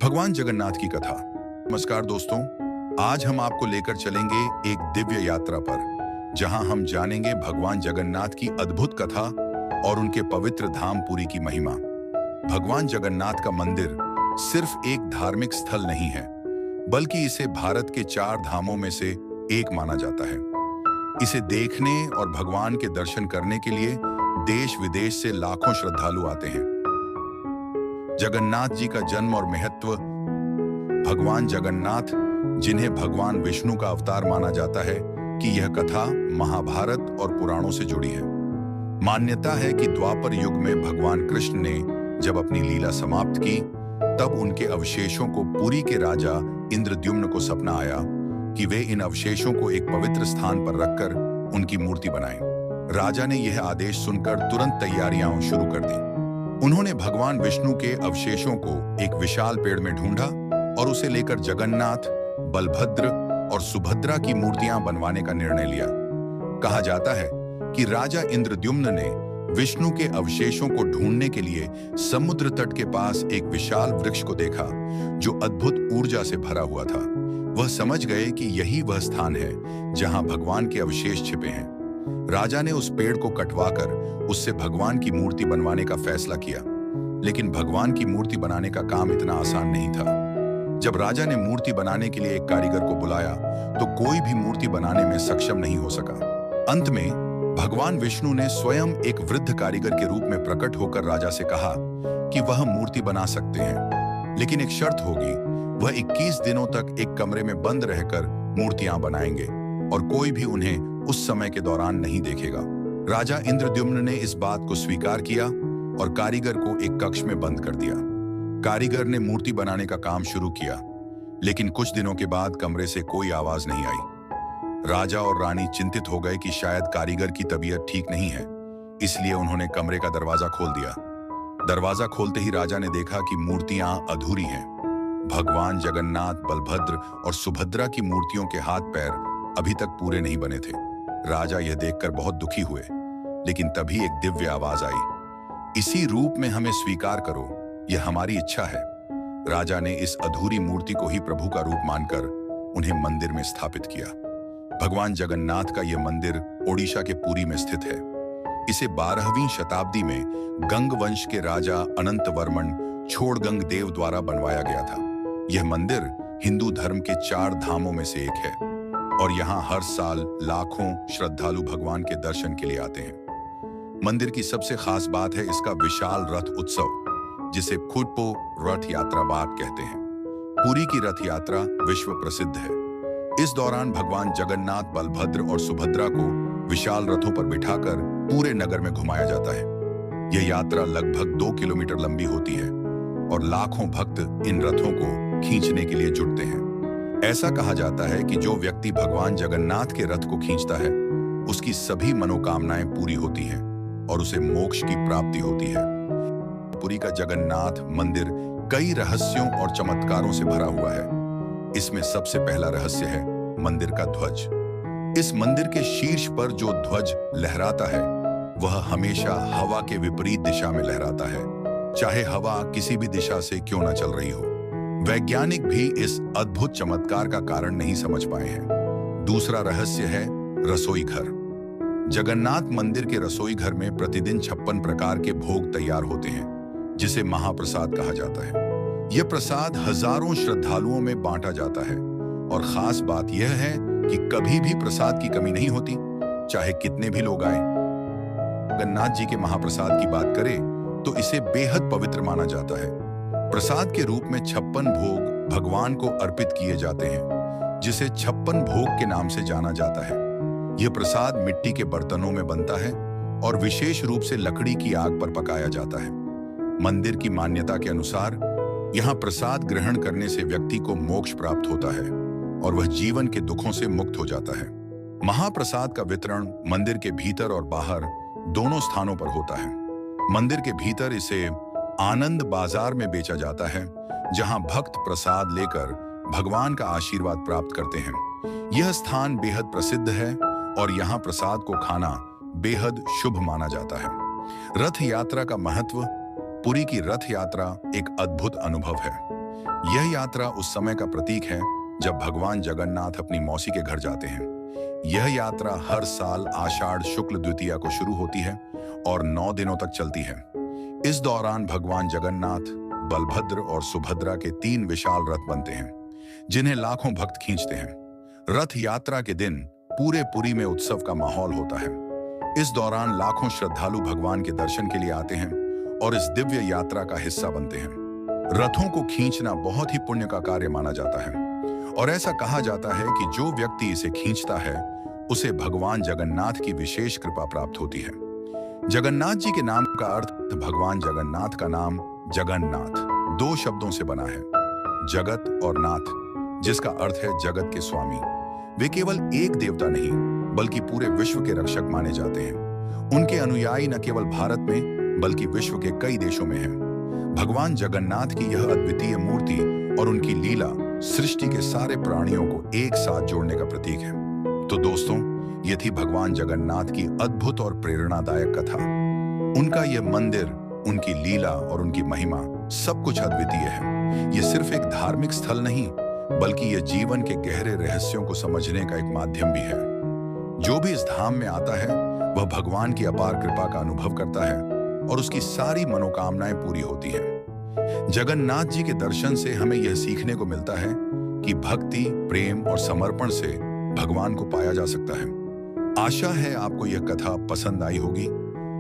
भगवान जगन्नाथ की कथा। नमस्कार दोस्तों, आज हम आपको लेकर चलेंगे एक दिव्य यात्रा पर, जहां हम जानेंगे भगवान जगन्नाथ की अद्भुत कथा और उनके पवित्र धाम पुरी की महिमा। भगवान जगन्नाथ का मंदिर सिर्फ एक धार्मिक स्थल नहीं है, बल्कि इसे भारत के 4 धामों में से एक माना जाता है। इसे देखने और भगवान के दर्शन करने के लिए देश विदेश से लाखों श्रद्धालु आते हैं। जगन्नाथ जी का जन्म और महत्व। भगवान जगन्नाथ, जिन्हें भगवान विष्णु का अवतार माना जाता है, कि यह कथा महाभारत और पुराणों से जुड़ी है। मान्यता है कि द्वापर युग में भगवान कृष्ण ने जब अपनी लीला समाप्त की, तब उनके अवशेषों को पुरी के राजा इंद्रद्युम्न को सपना आया कि वे इन अवशेषों को एक पवित्र स्थान पर रखकर उनकी मूर्ति बनाएं। राजा ने यह आदेश सुनकर तुरंत तैयारियां शुरू कर दी। उन्होंने भगवान विष्णु के अवशेषों को एक विशाल पेड़ में ढूंढा और उसे लेकर जगन्नाथ, बलभद्र और सुभद्रा की मूर्तियां बनवाने का निर्णय लिया। कहा जाता है कि राजा इंद्रद्युम्न ने विष्णु के अवशेषों को ढूंढने के लिए समुद्र तट के पास एक विशाल वृक्ष को देखा, जो अद्भुत ऊर्जा से भरा हुआ था। वह समझ गए कि यही वह स्थान है जहां भगवान के अवशेष छिपे हैं। राजा ने उस पेड़ को कटवाकर उससे भगवान की मूर्ति बनवाने का फैसला किया। लेकिन भगवान की मूर्ति बनाने का काम इतना आसान नहीं था। जब राजा ने मूर्ति बनाने के लिए एक कारीगर को बुलाया, तो कोई भी मूर्ति बनाने में सक्षम नहीं हो सका। अंत में भगवान विष्णु ने स्वयं एक वृद्ध कारीगर के रूप में प्रकट होकर राजा से कहा कि वह मूर्ति बना सकते हैं, लेकिन एक शर्त होगी। वह 21 दिनों तक एक कमरे में बंद रहकर मूर्तियां बनाएंगे और कोई भी उन्हें उस समय के दौरान नहीं देखेगा। राजा इंद्रद्युम्न ने इस बात को स्वीकार किया और कारीगर को एक कक्ष में बंद कर दिया। कारीगर ने मूर्ति बनाने का काम शुरू किया, लेकिन कुछ दिनों के बाद कमरे से कोई आवाज नहीं आई। राजा और रानी चिंतित हो गए कि शायद कारीगर की तबीयत ठीक नहीं है, इसलिए उन्होंने कमरे का दरवाजा खोल दिया। दरवाजा खोलते ही राजा ने देखा कि मूर्तियां अधूरी हैं। भगवान जगन्नाथ, बलभद्र और सुभद्रा की मूर्तियों के हाथ पैर अभी तक पूरे नहीं बने थे। राजा यह देखकर बहुत दुखी हुए, लेकिन तभी एक दिव्य आवाज आई, इसी रूप में हमें स्वीकार करो, यह हमारी इच्छा है। राजा ने इस अधूरी मूर्ति को ही प्रभु का रूप मानकर उन्हें मंदिर में स्थापित किया। भगवान जगन्नाथ का यह मंदिर ओडिशा के पुरी में स्थित है। इसे 12वीं शताब्दी में गंग वंश के राजा अनंतवर्मन छोड़गंग देव द्वारा बनवाया गया था। यह मंदिर हिंदू धर्म के 4 धामों में से एक है और यहाँ हर साल लाखों श्रद्धालु भगवान के दर्शन के लिए आते हैं। मंदिर की सबसे खास बात है इसका विशाल रथ उत्सव, जिसे खुडपो रथ यात्रा बात कहते हैं। पुरी की रथ यात्रा विश्व प्रसिद्ध है। इस दौरान भगवान जगन्नाथ, बलभद्र और सुभद्रा को विशाल रथों पर बिठाकर पूरे नगर में घुमाया जाता है। यह यात्रा लगभग 2 किलोमीटर लंबी होती है और लाखों भक्त इन रथों को खींचने के लिए जुटते हैं। ऐसा कहा जाता है कि जो व्यक्ति भगवान जगन्नाथ के रथ को खींचता है, उसकी सभी मनोकामनाएं पूरी होती हैं और उसे मोक्ष की प्राप्ति होती है। पुरी का जगन्नाथ मंदिर कई रहस्यों और चमत्कारों से भरा हुआ है। इसमें सबसे पहला रहस्य है मंदिर का ध्वज। इस मंदिर के शीर्ष पर जो ध्वज लहराता है, वह हमेशा हवा के विपरीत दिशा में लहराता है, चाहे हवा किसी भी दिशा से क्यों न चल रही हो। वैज्ञानिक भी इस अद्भुत चमत्कार का कारण नहीं समझ पाए हैं। दूसरा रहस्य है रसोई घर। जगन्नाथ मंदिर के रसोई घर में प्रतिदिन 56 प्रकार के भोग तैयार होते हैं, जिसे महाप्रसाद कहा जाता है। यह प्रसाद हजारों श्रद्धालुओं में बांटा जाता है और खास बात यह है कि कभी भी प्रसाद की कमी नहीं होती, चाहे कितने भी लोग आए। जगन्नाथ जी के महाप्रसाद की बात करें तो इसे बेहद पवित्र माना जाता है। प्रसाद के रूप में 56 भोग भगवान को अर्पित किए जाते हैं, जिसे 56 भोग के नाम से जाना जाता है। यह प्रसाद मिट्टी के बर्तनों में बनता है और विशेष रूप से लकड़ी की आग पर पकाया जाता है। मंदिर की मान्यता के अनुसार यहाँ प्रसाद ग्रहण करने से व्यक्ति को मोक्ष प्राप्त होता है और वह जीवन के दुखों से मुक्त हो जाता है। महाप्रसाद का वितरण मंदिर के भीतर और बाहर दोनों स्थानों पर होता है। मंदिर के भीतर इसे आनंद बाजार में बेचा जाता है, जहां भक्त प्रसाद लेकर भगवान का आशीर्वाद प्राप्त करते हैं। यह स्थान बेहद प्रसिद्ध है और यहां प्रसाद को खाना बेहद शुभ माना जाता है। रथ यात्रा का महत्व। पुरी की रथ यात्रा एक अद्भुत अनुभव है। यह यात्रा उस समय का प्रतीक है जब भगवान जगन्नाथ अपनी मौसी के घर जाते हैं। यह यात्रा हर साल आषाढ़ शुक्ल द्वितीया को शुरू होती है और 9 दिनों तक चलती है। इस दौरान भगवान जगन्नाथ, बलभद्र और सुभद्रा के 3 विशाल रथ बनते हैं, जिन्हें लाखों भक्त खींचते हैं। रथ यात्रा के दिन पूरे पुरी में उत्सव का माहौल होता है। इस दौरान लाखों श्रद्धालु भगवान के दर्शन के लिए आते हैं और इस दिव्य यात्रा का हिस्सा बनते हैं। रथों को खींचना बहुत ही पुण्य का कार्य माना जाता है और ऐसा कहा जाता है कि जो व्यक्ति इसे खींचता है उसे भगवान जगन्नाथ की विशेष कृपा प्राप्त होती है। जगन्नाथ जी के नाम का अर्थ, भगवान जगन्नाथ का नाम जगन्नाथ 2 शब्दों से बना है, जगत और नाथ, जिसका अर्थ है जगत के स्वामी। वे केवल एक देवता नहीं बल्कि पूरे विश्व के रक्षक माने जाते हैं। उनके अनुयायी न केवल भारत में बल्कि विश्व के कई देशों में हैं। भगवान जगन्नाथ की यह अद्वितीय मूर्ति और उनकी लीला सृष्टि के सारे प्राणियों को एक साथ जोड़ने का प्रतीक है। तो दोस्तों, ये थी भगवान जगन्नाथ की अद्भुत और प्रेरणादायक कथा। उनका यह मंदिर, उनकी लीला और उनकी महिमा सब कुछ अद्वितीय है। ये सिर्फ एक धार्मिक स्थल नहीं बल्कि यह जीवन के गहरे रहस्यों को समझने का एक माध्यम भी है। जो भी इस धाम में आता है वह भगवान की अपार कृपा का अनुभव करता है और उसकी सारी मनोकामनाएं पूरी होती हैं। जगन्नाथ जी के दर्शन से हमें यह सीखने को मिलता है कि भक्ति, प्रेम और समर्पण से भगवान को पाया जा सकता है। आशा है आपको यह कथा पसंद आई होगी।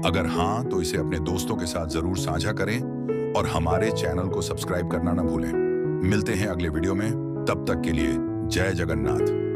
अगर हाँ, तो इसे अपने दोस्तों के साथ जरूर साझा करें और हमारे चैनल को सब्सक्राइब करना न भूलें। मिलते हैं अगले वीडियो में, तब तक के लिए जय जगन्नाथ।